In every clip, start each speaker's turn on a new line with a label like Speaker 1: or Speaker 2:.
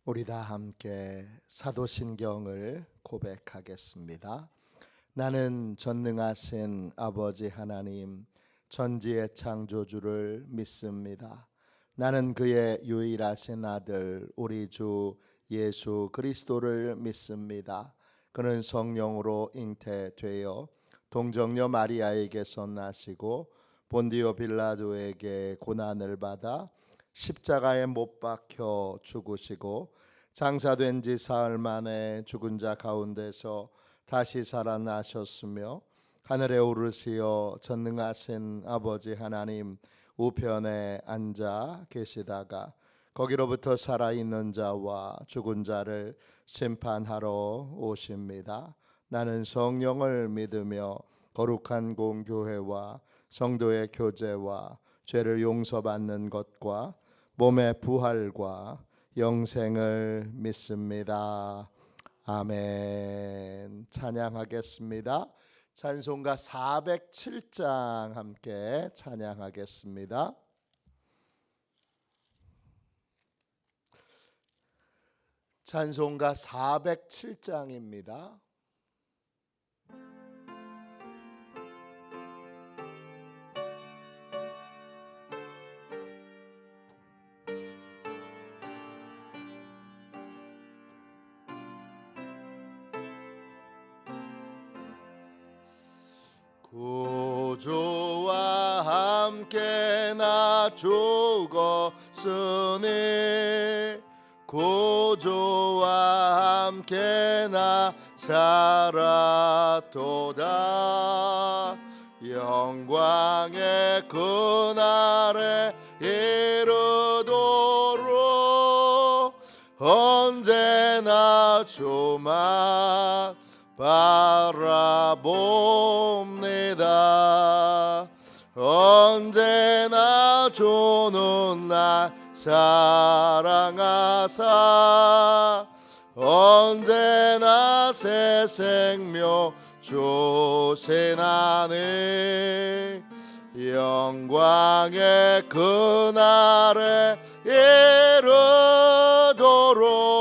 Speaker 1: 우리 다 함께 사도신경을 고백하겠습니다. 나는 전능하신 아버지 하나님 전지의 창조주를 믿습니다. 나는 그의 유일하신 아들 우리 주 예수 그리스도를 믿습니다. 그는 성령으로 잉태되어 동정녀 마리아에게서 나시고 본디오 빌라도에게 고난을 받아 십자가에 못 박혀 죽으시고 장사된 지 사흘 만에 죽은 자 가운데서 다시 살아나셨으며 하늘에 오르시어 전능하신 아버지 하나님 우편에 앉아 계시다가 거기로부터 살아있는 자와 죽은 자를 심판하러 오십니다. 나는 성령을 믿으며 거룩한 공교회와 성도의 교제와 죄를 용서받는 것과 몸의 부활과 영생을 믿습니다. 아멘. 찬양하겠습니다. 찬송가 407장 함께 찬양하겠습니다. 찬송가 407장입니다. 구주와 함께 나 죽었으니 구주와 함께 나 살았도다. 영광의 그날에 이르도록 언제나 주만 바라봅니다. 언제나 주는 날 사랑하사 언제나 새 생명 주시나니 영광의 그날에 이르도록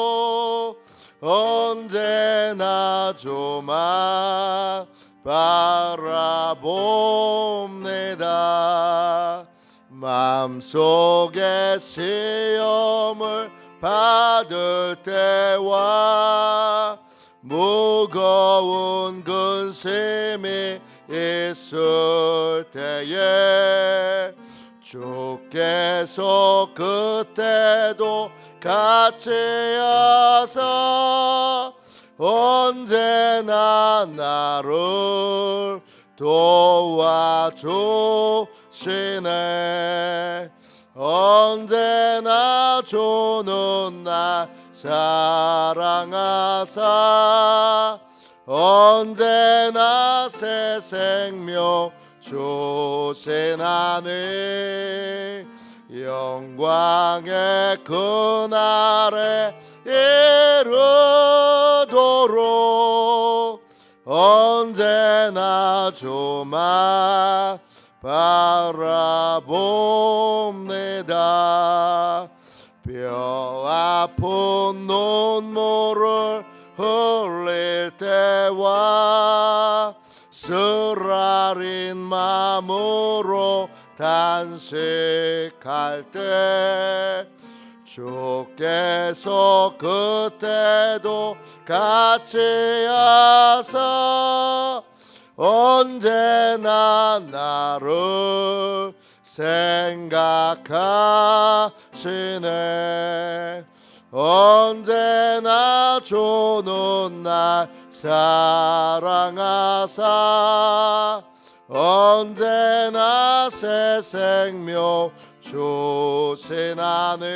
Speaker 1: 언제나 주만 바라봅니다. 마음속에 시험을 받을 때와 무거운 근심이 있을 때에 주께서 그때도 같이 하사 언제나 나를 도와주시네. 언제나 주는 날 사랑하사 언제나 새 생명 주시나니 영광의 그날에 이르도록 언제나 주만 바라봅니다. 뼈 아픈 눈물을 흘릴 때와 쓰라린 마음으로 단식할 때 주께서 그때도 같이 하사 언제나 나를 생각하시네. 언제나 주는 날 사랑하사 언제나 새 생명 주시나니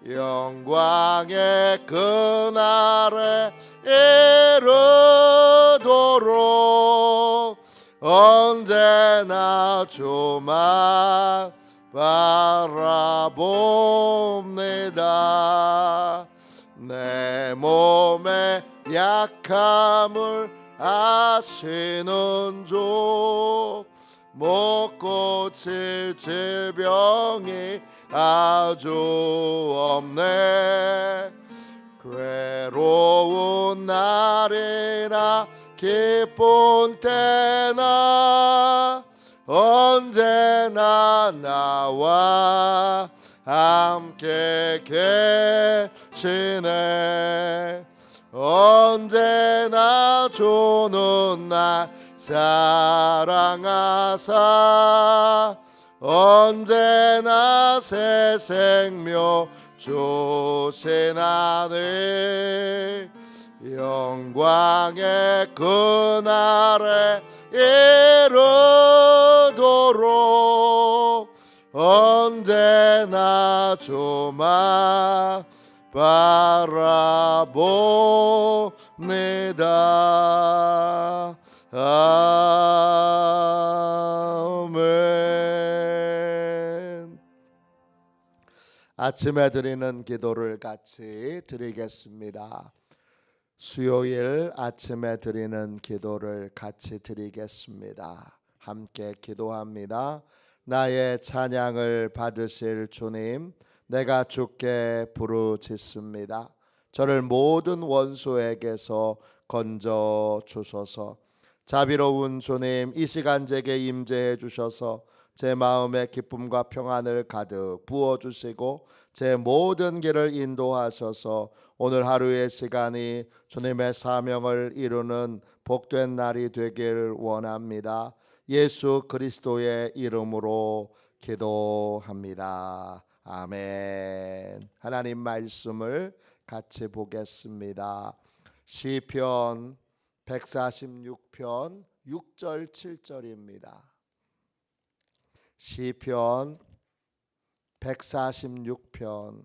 Speaker 1: 영광의 그날에 이르도록 언제나 주만 바라봅니다. 내 몸의 약함을 아시는 주 못 고칠 질병이 아주 없네. 괴로운 날이나 기쁜 때나 언제나 나와 함께 계시네. 언제나 주는 날 사랑하사 언제나 새 생명 주신 아들 영광의 그날에 이르도록 언제나 주만 바라봅니다. 아멘. 아침에 드리는 기도를 같이 드리겠습니다. 수요일 아침에 드리는 기도를 같이 드리겠습니다. 함께 기도합니다. 나의 찬양을 받으실 주님, 내가 주께 부르짖습니다. 저를 모든 원수에게서 건져 주소서. 자비로운 주님, 이 시간 제게 임재해 주셔서 제 마음에 기쁨과 평안을 가득 부어주시고 제 모든 길을 인도하셔서 오늘 하루의 시간이 주님의 사명을 이루는 복된 날이 되길 원합니다. 예수 그리스도의 이름으로 기도합니다. 아멘. 하나님 말씀을 같이 보겠습니다. 시편 146편 6절 7절입니다. 시편 146편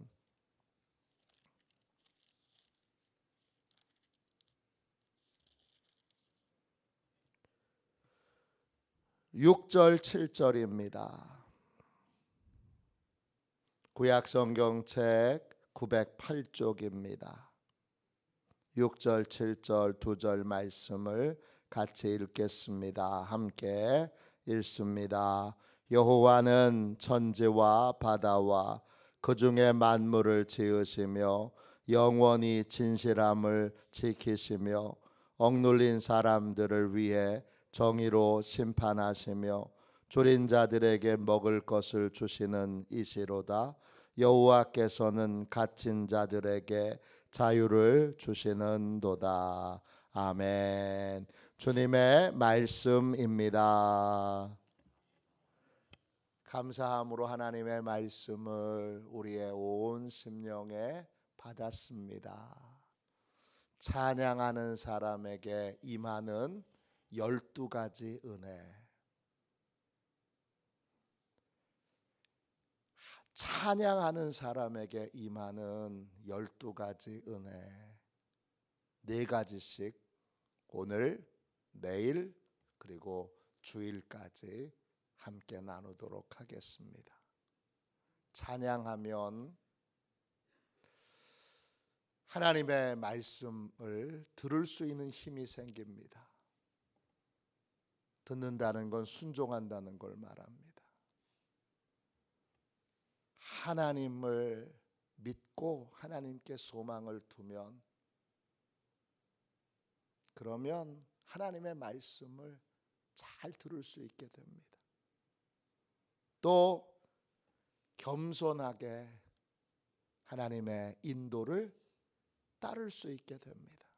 Speaker 1: 6절 7절입니다. 구약성경책 908쪽입니다. 6절 7절 두 절 말씀을 같이 읽겠습니다. 함께 읽습니다. 여호와는 천지와 바다와 그 중에 만물을 지으시며 영원히 진실함을 지키시며 억눌린 사람들을 위해 정의로 심판하시며 졸인 자들에게 먹을 것을 주시는 이시로다. 여호와께서는 갇힌 자들에게 자유를 주시는도다. 아멘. 주님의 말씀입니다. 감사함으로 하나님의 말씀을 우리의 온 심령에 받았습니다. 찬양하는 사람에게 임하는 12가지 은혜. 찬양하는 사람에게 임하는 12가지 은혜. 4가지씩 오늘, 내일, 그리고 주일까지 함께 나누도록 하겠습니다. 찬양하면 하나님의 말씀을 들을 수 있는 힘이 생깁니다. 듣는다는 건 순종한다는 걸 말합니다. 하나님을 믿고 하나님께 소망을 두면, 그러면 하나님의 말씀을 잘 들을 수 있게 됩니다. 또 겸손하게 하나님의 인도를 따를 수 있게 됩니다.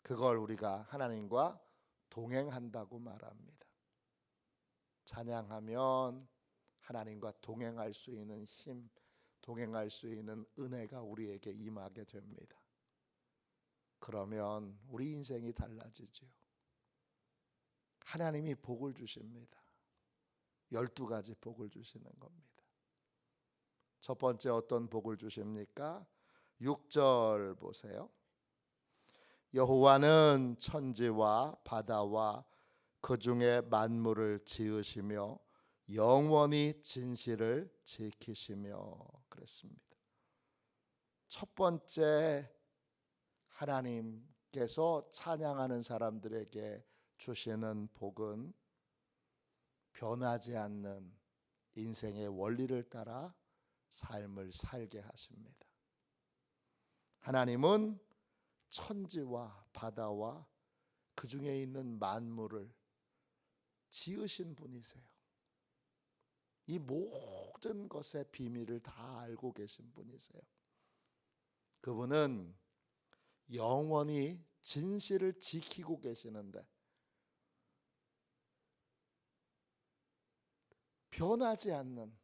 Speaker 1: 그걸 우리가 하나님과 동행한다고 말합니다. 찬양하면 하나님과 동행할 수 있는 힘, 동행할 수 있는 은혜가 우리에게 임하게 됩니다. 그러면 우리 인생이 달라지죠. 하나님이 복을 주십니다. 12가지 복을 주시는 겁니다. 첫 번째 어떤 복을 주십니까? 6절 보세요. 여호와는 천지와 바다와 그 중에 만물을 지으시며 영원히 진실을 지키시며 그랬습니다. 첫 번째, 하나님께서 찬양하는 사람들에게 주시는 복은 변하지 않는 인생의 원리를 따라 삶을 살게 하십니다. 하나님은 천지와 바다와 그 중에 있는 만물을 지으신 분이세요. 이 모든 것의 비밀을 다 알고 계신 분이세요. 그분은 영원히 진실을 지키고 계시는데 변하지 않는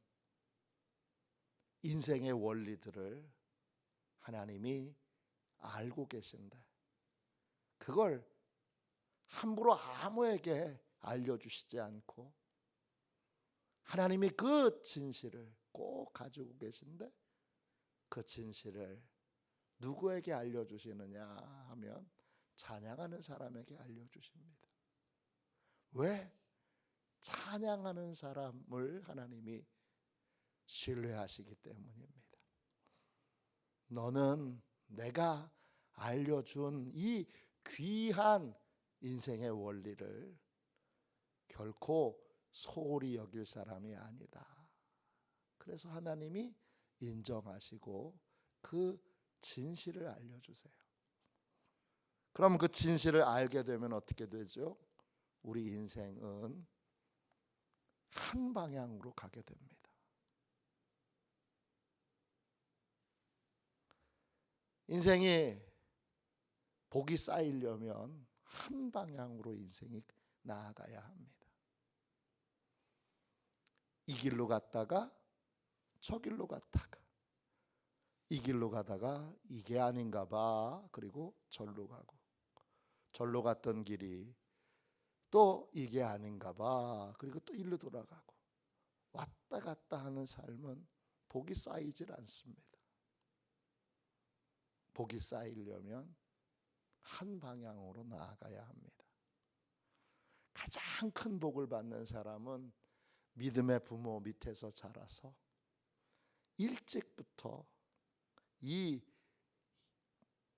Speaker 1: 인생의 원리들을 하나님이 알고 계신데 그걸 함부로 아무에게 알려주시지 않고 하나님이 그 진실을 꼭 가지고 계신데 그 진실을 누구에게 알려주시느냐 하면 찬양하는 사람에게 알려주십니다. 왜? 찬양하는 사람을 하나님이 신뢰하시기 때문입니다. 너는 내가 알려준 이 귀한 인생의 원리를 결코 소홀히 여길 사람이 아니다. 그래서 하나님이 인정하시고 그 진실을 알려주세요. 그럼 그 진실을 알게 되면 어떻게 되죠? 우리 인생은 한 방향으로 가게 됩니다. 인생이 복이 쌓이려면 한 방향으로 인생이 나아가야 합니다. 이 길로 갔다가 저 길로 갔다가 이 길로 가다가 이게 아닌가 봐. 그리고 절로 가고 절로 갔던 길이 또 이게 아닌가 봐. 그리고 또 일로 돌아가고 왔다 갔다 하는 삶은 복이 쌓이질 않습니다. 복이 쌓이려면 한 방향으로 나아가야 합니다. 가장 큰 복을 받는 사람은 믿음의 부모 밑에서 자라서 일찍부터 이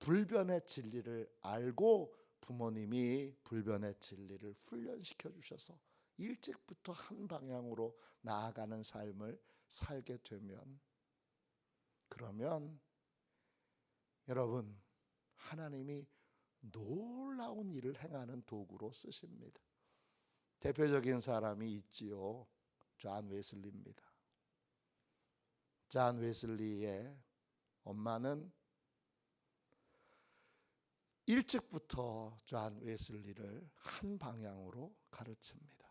Speaker 1: 불변의 진리를 알고 부모님이 불변의 진리를 훈련시켜 주셔서 일찍부터 한 방향으로 나아가는 삶을 살게 되면 그러면 여러분 하나님이 놀라운 일을 행하는 도구로 쓰십니다. 대표적인 사람이 있지요. 존 웨슬리입니다. 존 웨슬리의 엄마는 일찍부터 존 웨슬리를 한 방향으로 가르칩니다.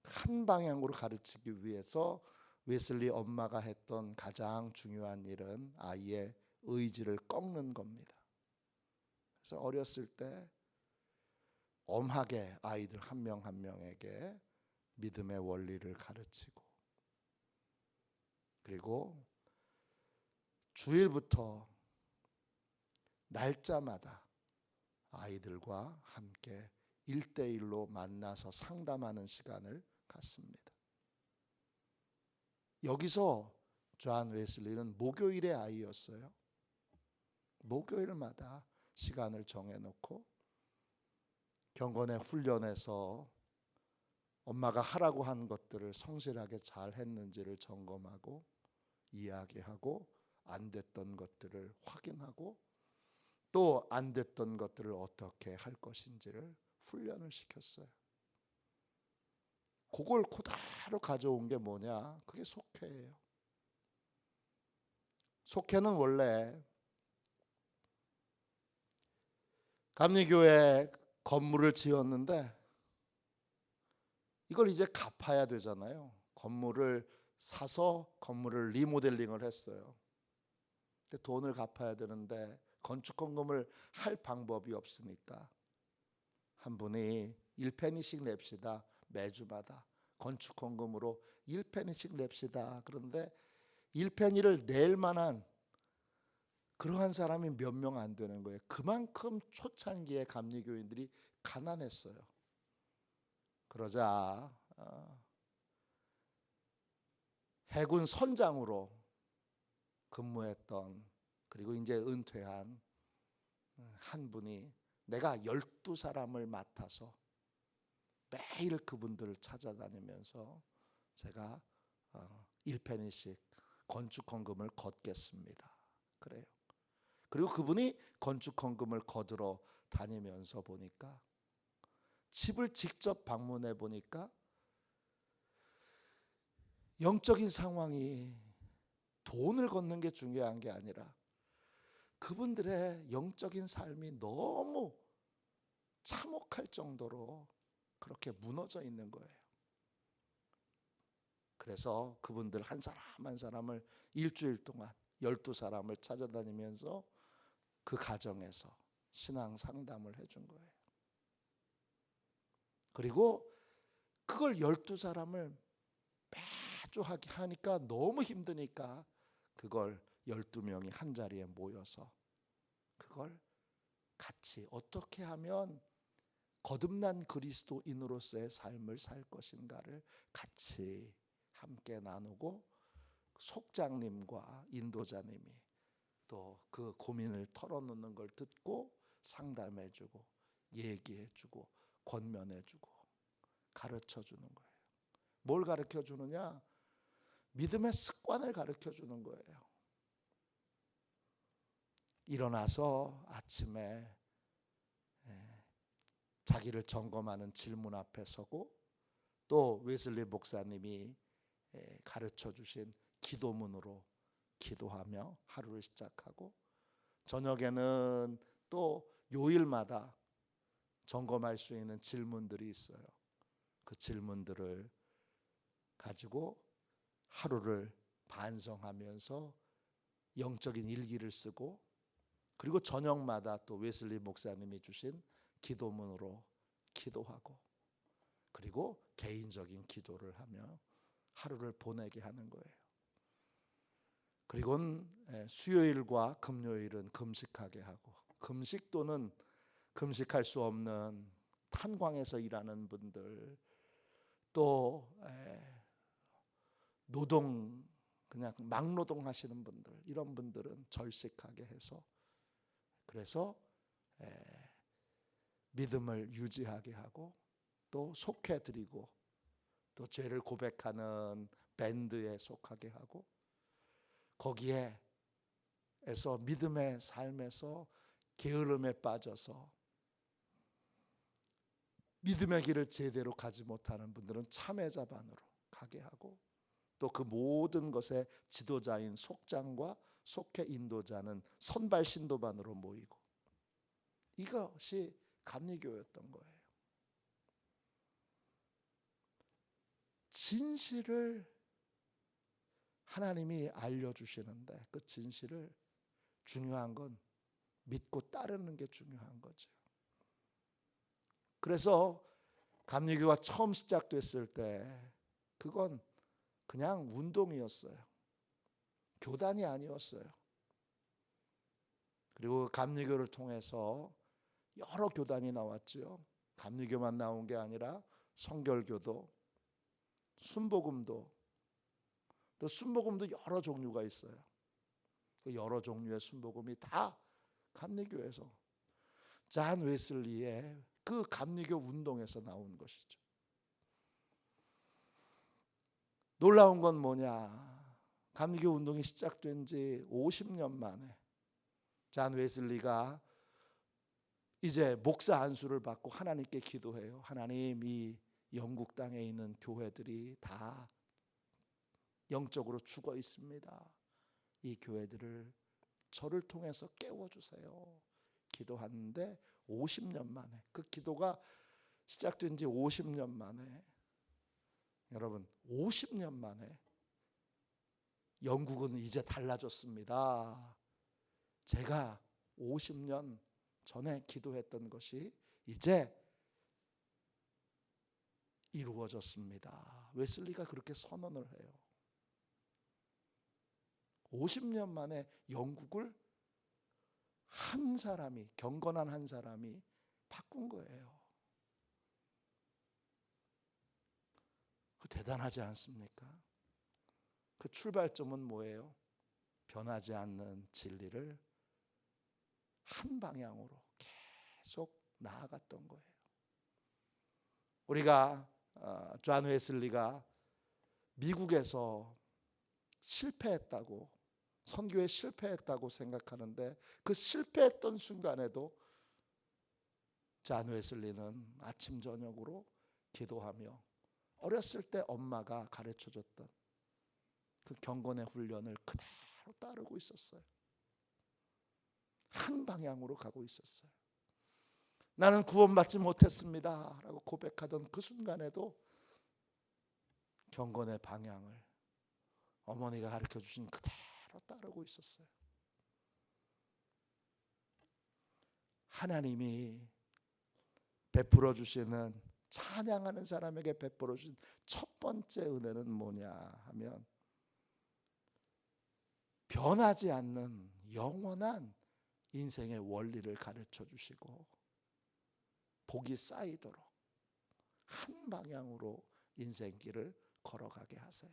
Speaker 1: 한 방향으로 가르치기 위해서 웨슬리 엄마가 했던 가장 중요한 일은 아이의 의지를 꺾는 겁니다. 그래서 어렸을 때 엄하게 아이들 한 명 한 명에게 믿음의 원리를 가르치고 그리고 주일부터 날짜마다 아이들과 함께 1대1로 만나서 상담하는 시간을 갖습니다. 여기서 존 웨슬리는 목요일의 아이였어요. 목요일마다 시간을 정해놓고 경건의 훈련에서 엄마가 하라고 한 것들을 성실하게 잘 했는지를 점검하고 이야기하고 안 됐던 것들을 확인하고 또 안 됐던 것들을 어떻게 할 것인지를 훈련을 시켰어요. 그걸 그대로 가져온 게 뭐냐? 그게 속회예요. 속회는 원래 감리교회 건물을 지었는데 이걸 이제 갚아야 되잖아요. 건물을 사서 건물을 리모델링을 했어요. 근데 돈을 갚아야 되는데 건축헌금을 할 방법이 없으니까 한 분이 1페니씩 냅시다. 매주마다 건축헌금으로 1페니씩 냅시다. 그런데 1페니를 낼 만한 그러한 사람이 몇 명 안 되는 거예요. 그만큼 초창기에 감리교인들이 가난했어요. 그러자 해군 선장으로 근무했던 그리고 이제 은퇴한 한 분이 내가 12사람을 맡아서 매일 그분들을 찾아다니면서 제가 1페니씩 건축 헌금을 걷겠습니다. 그래요. 그리고 그분이 건축 헌금을 거들어 다니면서 보니까, 집을 직접 방문해 보니까 영적인 상황이 돈을 걷는 게 중요한 게 아니라 그분들의 영적인 삶이 너무 참혹할 정도로 그렇게 무너져 있는 거예요. 그래서 그분들 한 사람 한 사람을 일주일 동안 12사람을 찾아다니면서 그 가정에서 신앙 상담을 해준 거예요. 그리고 그걸 12사람을 매주 하니까 너무 힘드니까 그걸 12명이 한 자리에 모여서 그걸 같이 어떻게 하면 거듭난 그리스도인으로서의 삶을 살 것인가를 같이 함께 나누고, 속장님과 인도자님이 또 그 고민을 털어놓는 걸 듣고 상담해주고 얘기해주고 권면해주고 가르쳐주는 거예요. 뭘 가르쳐주느냐? 믿음의 습관을 가르쳐주는 거예요. 일어나서 아침에 자기를 점검하는 질문 앞에 서고, 또 웨슬리 목사님이 가르쳐 주신 기도문으로 기도하며 하루를 시작하고, 저녁에는 또 요일마다 점검할 수 있는 질문들이 있어요. 그 질문들을 가지고 하루를 반성하면서 영적인 일기를 쓰고, 그리고 저녁마다 또 웨슬리 목사님이 주신 기도문으로 기도하고, 그리고 개인적인 기도를 하며 하루를 보내게 하는 거예요. 그리고는 수요일과 금요일은 금식하게 하고, 금식 또는 금식할 수 없는 탄광에서 일하는 분들, 또 노동, 그냥 막노동 하시는 분들, 이런 분들은 절식하게 해서, 그래서 믿음을 유지하게 하고, 또 속해드리고, 또 죄를 고백하는 밴드에 속하게 하고, 거기에서 믿음의 삶에서 게으름에 빠져서 믿음의 길을 제대로 가지 못하는 분들은 참회자반으로 가게 하고, 또 그 모든 것의 지도자인 속장과 속회 인도자는 선발 신도반으로 모이고, 이것이 감리교였던 거예요. 진실을 하나님이 알려주시는데, 그 진실을, 중요한 건 믿고 따르는 게 중요한 거죠. 그래서 감리교가 처음 시작됐을 때 그건 그냥 운동이었어요. 교단이 아니었어요. 그리고 감리교를 통해서 여러 교단이 나왔죠. 감리교만 나온 게 아니라 성결교도, 순복음도, 또 순복음도 여러 종류가 있어요. 그 여러 종류의 순복음이 다 감리교에서, 잔 웨슬리의 그 감리교 운동에서 나온 것이죠. 놀라운 건 뭐냐? 감리교 운동이 시작된 지 50년 만에 잔 웨슬리가 이제 목사 안수를 받고 하나님께 기도해요. 하나님, 이 영국 땅에 있는 교회들이 다 영적으로 죽어 있습니다. 이 교회들을 저를 통해서 깨워주세요. 기도하는데 50년 만에, 그 기도가 시작된 지 50년 만에, 여러분 50년 만에 영국은 이제 달라졌습니다. 제가 50년 전에 기도했던 것이 이제 이루어졌습니다. 웨슬리가 그렇게 선언을 해요. 50년 만에 영국을 한 사람이, 경건한 한 사람이 바꾼 거예요. 그 대단하지 않습니까? 그 출발점은 뭐예요? 변하지 않는 진리를 한 방향으로 계속 나아갔던 거예요. 우리가 존 웨슬리가 미국에서 실패했다고, 선교에 실패했다고 생각하는데 그 실패했던 순간에도 존 웨슬리는 아침 저녁으로 기도하며 어렸을 때 엄마가 가르쳐줬던 그 경건의 훈련을 그대로 따르고 있었어요. 한 방향으로 가고 있었어요. 나는 구원받지 못했습니다 라고 고백하던 그 순간에도 경건의 방향을 어머니가 가르쳐 주신 그대로 따르고 있었어요. 하나님이 베풀어 주시는, 찬양하는 사람에게 베풀어 주신 첫 번째 은혜는 뭐냐 하면 변하지 않는 영원한 인생의 원리를 가르쳐 주시고 복이 쌓이도록 한 방향으로 인생길을 걸어가게 하세요.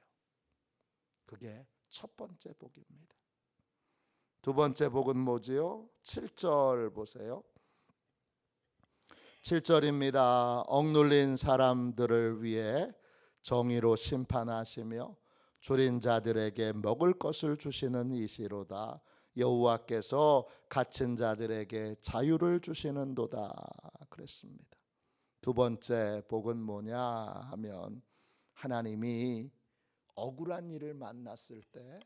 Speaker 1: 그게 첫 번째 복입니다. 두 번째 복은 뭐지요? 7절 보세요. 7절입니다. 억눌린 사람들을 위해 정의로 심판하시며 줄인 자들에게 먹을 것을 주시는 이시로다. 여호와께서 갇힌 자들에게 자유를 주시는도다 그랬습니다. 두 번째 복은 뭐냐 하면 하나님이 억울한 일을 만났을 때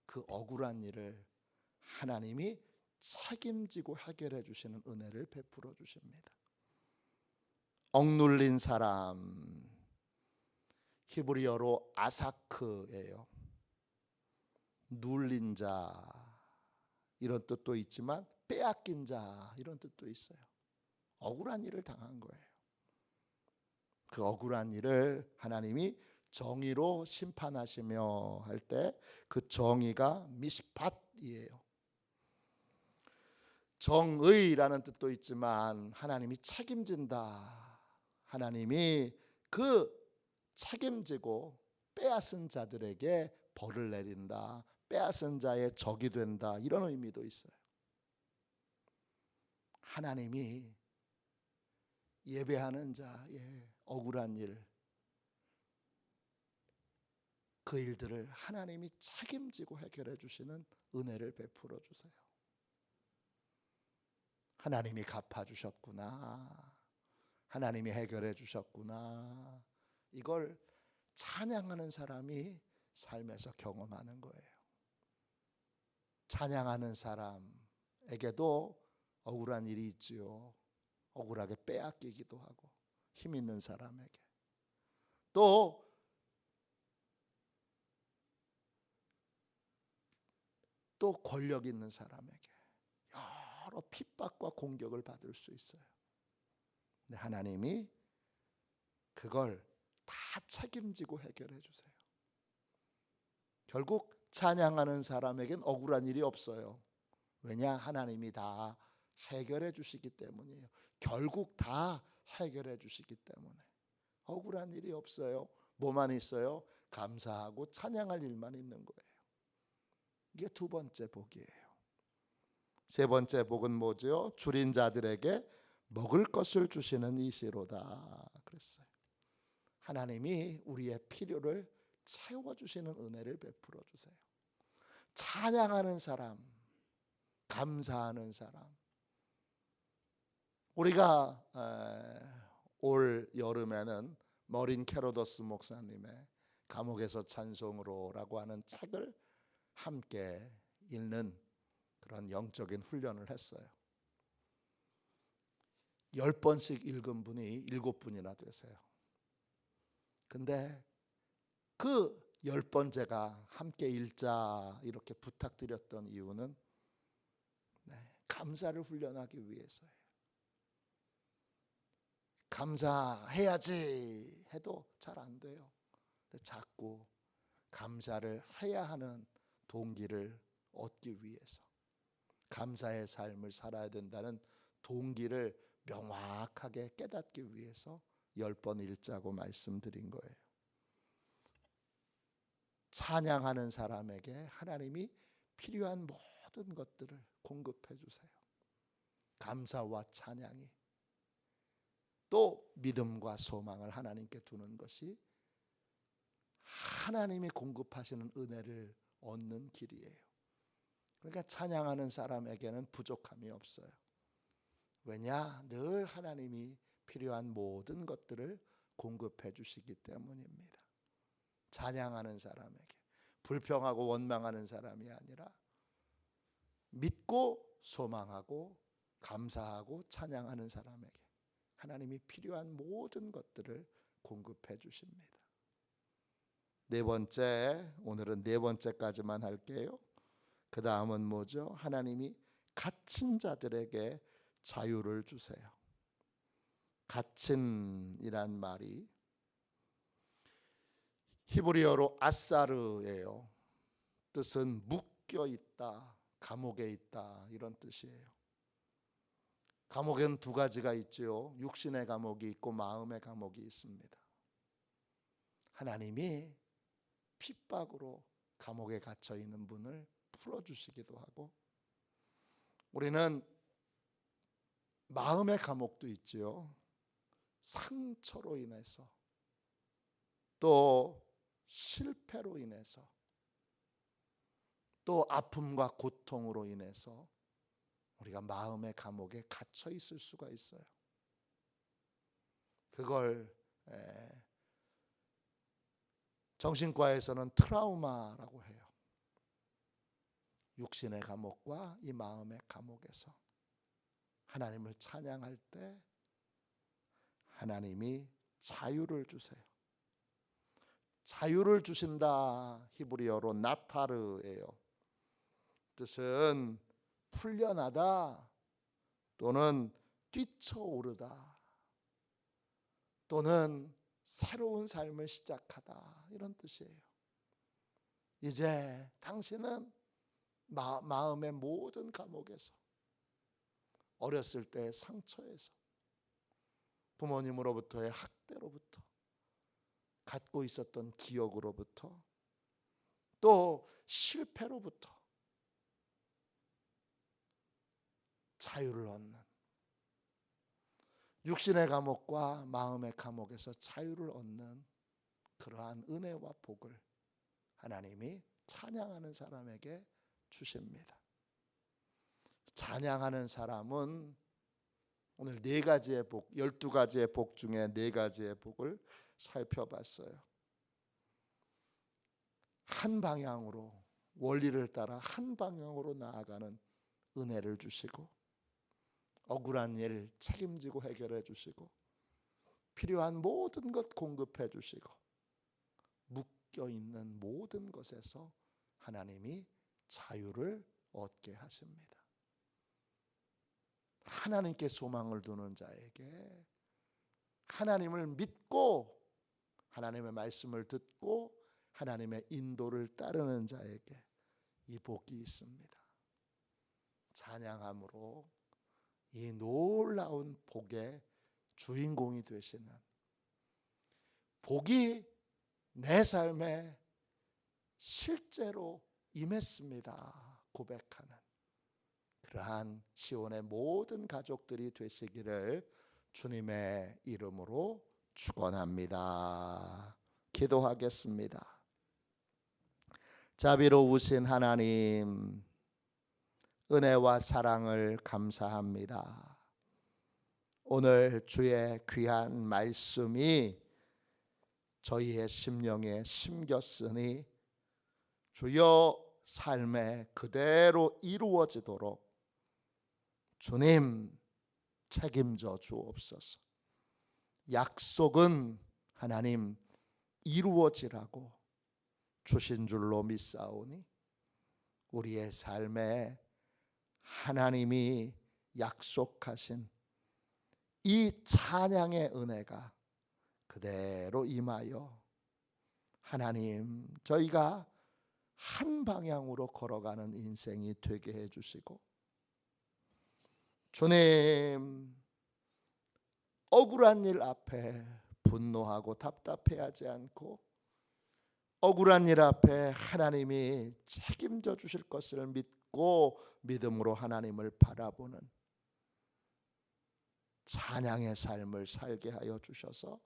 Speaker 1: 그 억울한 일을 하나님이 책임지고 해결해 주시는 은혜를 베풀어 주십니다. 억눌린 사람, 히브리어로 아사크예요. 눌린 자 이런 뜻도 있지만 빼앗긴 자 이런 뜻도 있어요. 억울한 일을 당한 거예요. 그 억울한 일을 하나님이 정의로 심판하시며 할 때 그 정의가 미스팟이에요. 정의라는 뜻도 있지만 하나님이 책임진다. 하나님이 그 책임지고 빼앗은 자들에게 벌을 내린다. 빼앗은 자의 적이 된다. 이런 의미도 있어요. 하나님이 예배하는 자의 억울한 일, 그 일들을 하나님이 책임지고 해결해 주시는 은혜를 베풀어 주세요. 하나님이 갚아주셨구나, 하나님이 해결해 주셨구나, 이걸 찬양하는 사람이 삶에서 경험하는 거예요. 찬양하는 사람에게도 억울한 일이 있지요. 억울하게 빼앗기기도 하고, 힘 있는 사람에게, 또 권력 있는 사람에게 여러 핍박과 공격을 받을 수 있어요. 근데 하나님이 그걸 다 책임지고 해결해 주세요. 결국 찬양하는 사람에겐 억울한 일이 없어요. 왜냐? 하나님이 다 해결해 주시기 때문이에요. 결국 다 해결해 주시기 때문에 억울한 일이 없어요. 뭐만 있어요? 감사하고 찬양할 일만 있는 거예요. 이게 두 번째 복이에요. 세 번째 복은 뭐죠? 줄인 자들에게 먹을 것을 주시는 이시로다 그랬어요. 하나님이 우리의 필요를 채워주시는 은혜를 베풀어 주세요. 찬양하는 사람, 감사하는 사람. 우리가 올 여름에는 머린 캐로더스 목사님의 감옥에서 찬송으로라고 하는 책을 함께 읽는 그런 영적인 훈련을 했어요. 10번씩 읽은 분이 7분이나 되세요. 근데 그 10번째가 함께 읽자 이렇게 부탁드렸던 이유는 감사를 훈련하기 위해서예요. 감사해야지 해도 잘 안 돼요. 근데 자꾸 감사를 해야 하는 동기를 얻기 위해서, 감사의 삶을 살아야 된다는 동기를 명확하게 깨닫기 위해서 10번 읽자고 말씀드린 거예요. 찬양하는 사람에게 하나님이 필요한 모든 것들을 공급해 주세요. 감사와 찬양이 또 믿음과 소망을 하나님께 두는 것이 하나님이 공급하시는 은혜를 얻는 길이에요. 그러니까 찬양하는 사람에게는 부족함이 없어요. 왜냐? 늘 하나님이 필요한 모든 것들을 공급해 주시기 때문입니다. 찬양하는 사람에게, 불평하고 원망하는 사람이 아니라 믿고 소망하고 감사하고 찬양하는 사람에게 하나님이 필요한 모든 것들을 공급해 주십니다. 네 번째, 오늘은 네 번째까지만 할게요. 그 다음은 뭐죠? 하나님이 갇힌 자들에게 자유를 주세요. 갇힌이란 말이 히브리어로 아사르예요. 뜻은 묶여 있다, 감옥에 있다, 이런 뜻이에요. 감옥에는 두 가지가 있죠. 육신의 감옥이 있고 마음의 감옥이 있습니다. 하나님이 핍박으로 감옥에 갇혀 있는 분을 풀어주시기도 하고, 우리는 마음의 감옥도 있지요. 상처로 인해서, 또 실패로 인해서, 또 아픔과 고통으로 인해서 우리가 마음의 감옥에 갇혀 있을 수가 있어요. 그걸 정신과에서는 트라우마라고 해요. 육신의 감옥과 이 마음의 감옥에서 하나님을 찬양할 때 하나님이 자유를 주세요. 자유를 주신다, 히브리어로 나타르예요. 뜻은 풀려나다, 또는 뛰쳐오르다, 또는 새로운 삶을 시작하다, 이런 뜻이에요. 이제 당신은 마음의 모든 감옥에서, 어렸을 때의 상처에서, 부모님으로부터의 학대로부터, 갖고 있었던 기억으로부터, 또 실패로부터 자유를 얻는, 육신의 감옥과 마음의 감옥에서 자유를 얻는 그러한 은혜와 복을 하나님이 찬양하는 사람에게 주십니다. 찬양하는 사람은 오늘 4가지의 복, 12가지의 복 중에 4가지의 복을 살펴봤어요. 한 방향으로, 원리를 따라 한 방향으로 나아가는 은혜를 주시고, 억울한 일 책임지고 해결해 주시고, 필요한 모든 것 공급해 주시고, 묶여있는 모든 것에서 하나님이 자유를 얻게 하십니다. 하나님께 소망을 두는 자에게, 하나님을 믿고 하나님의 말씀을 듣고 하나님의 인도를 따르는 자에게 이 복이 있습니다. 찬양함으로 이 놀라운 복의 주인공이 되시는, 복이 내 삶에 실제로 임했습니다 고백하는 그러한 시온의 모든 가족들이 되시기를 주님의 이름으로 축원합니다. 기도하겠습니다. 자비로우신 하나님, 은혜와 사랑을 감사합니다. 오늘 주의 귀한 말씀이 저희의 심령에 심겼으니 주여 삶에 그대로 이루어지도록 주님 책임져 주옵소서. 약속은 하나님 이루어지라고 주신 줄로 믿사오니 우리의 삶에 하나님이 약속하신 이 찬양의 은혜가 그대로 임하여 하나님 저희가 한 방향으로 걸어가는 인생이 되게 해주시고, 주님 억울한 일 앞에 분노하고 답답해하지 않고, 억울한 일 앞에 하나님이 책임져 주실 것을 믿고 믿음으로 하나님을 바라보는 찬양의 삶을 살게 하여 주셔서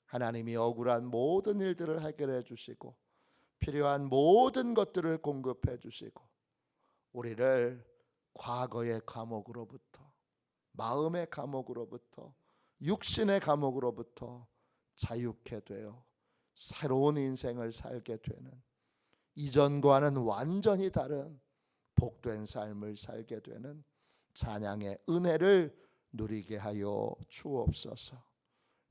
Speaker 1: 하나님이 억울한 모든 일들을 해결해 주시고 필요한 모든 것들을 공급해 주시고 우리를 과거의 감옥으로부터, 마음의 감옥으로부터, 육신의 감옥으로부터 자유케 되어 새로운 인생을 살게 되는, 이전과는 완전히 다른 복된 삶을 살게 되는 찬양의 은혜를 누리게 하여 주옵소서.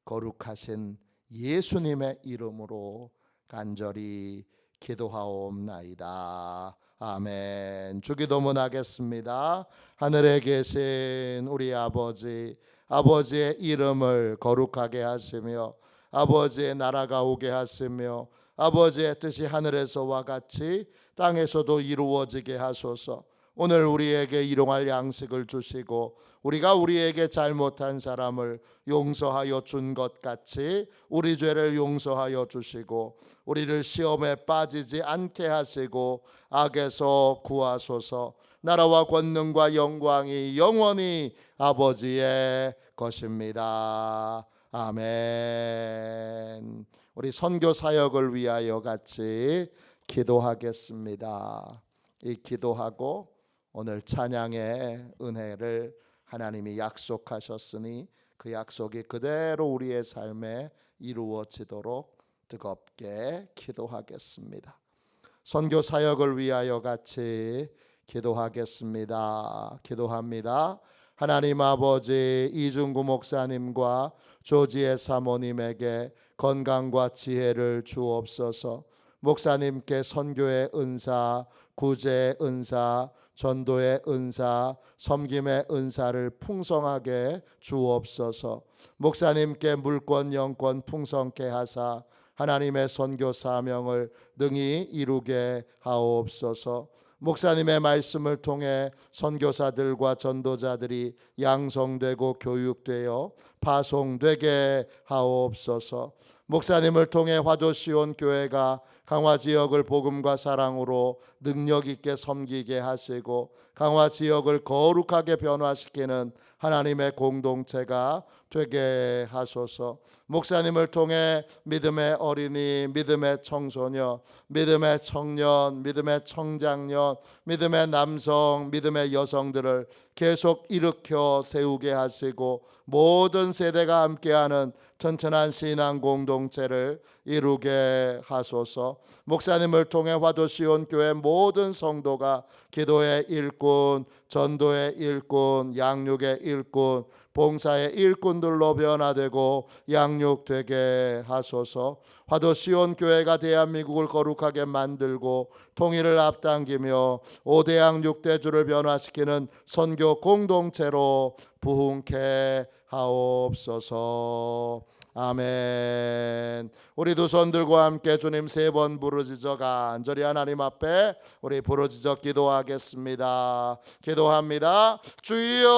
Speaker 1: 거룩하신 예수님의 이름으로 간절히 기도하옵나이다. 아멘. 주기도문 하겠습니다. 하늘에 계신 우리 아버지, 아버지의 이름을 거룩하게 하시며 아버지의 나라가 오게 하시며 아버지의 뜻이 하늘에서와 같이 땅에서도 이루어지게 하소서. 오늘 우리에게 일용할 양식을 주시고 우리가 우리에게 잘못한 사람을 용서하여 준 것 같이 우리 죄를 용서하여 주시고 우리를 시험에 빠지지 않게 하시고 악에서 구하소서. 나라와 권능과 영광이 영원히 아버지의 것입니다. 아멘. 우리 선교 사역을 위하여 같이 기도하겠습니다. 이 기도하고 오늘 찬양의 은혜를 하나님이 약속하셨으니 그 약속이 그대로 우리의 삶에 이루어지도록 뜨겁게 기도하겠습니다. 선교 사역을 위하여 같이 기도하겠습니다. 기도합니다. 하나님 아버지, 이중구 목사님과 조지혜 사모님에게 건강과 지혜를 주옵소서. 목사님께 선교의 은사, 구제의 은사, 전도의 은사, 섬김의 은사를 풍성하게 주옵소서. 목사님께 물권 영권 풍성케 하사 하나님의 선교 사명을 능히 이루게 하옵소서. 목사님의 말씀을 통해 선교사들과 전도자들이 양성되고 교육되어 파송되게 하옵소서. 목사님을 통해 화도시온 교회가 강화 지역을 복음과 사랑으로 능력 있게 섬기게 하시고 강화 지역을 거룩하게 변화시키는 하나님의 공동체가 되게 하소서. 목사님을 통해 믿음의 어린이, 믿음의 청소년, 믿음의 청년, 믿음의 청장년, 믿음의 남성, 믿음의 여성들을 계속 일으켜 세우게 하시고 모든 세대가 함께하는 튼튼한 신앙 공동체를 이루게 하소서. 목사님을 통해 화도시온 교회 모든 성도가 기도의 일꾼, 전도의 일꾼, 양육의 일꾼, 봉사의 일꾼들로 변화되고 양육되게 하소서. 화도시온 교회가 대한민국을 거룩하게 만들고 통일을 앞당기며 5대양 6대주를 변화시키는 선교 공동체로 부흥케 하옵소서. 아멘. 우리 두 손 들고 함께 주님 3번 부르짖어 간절히 하나님 앞에 우리 부르짖어 기도하겠습니다. 기도합니다. 주여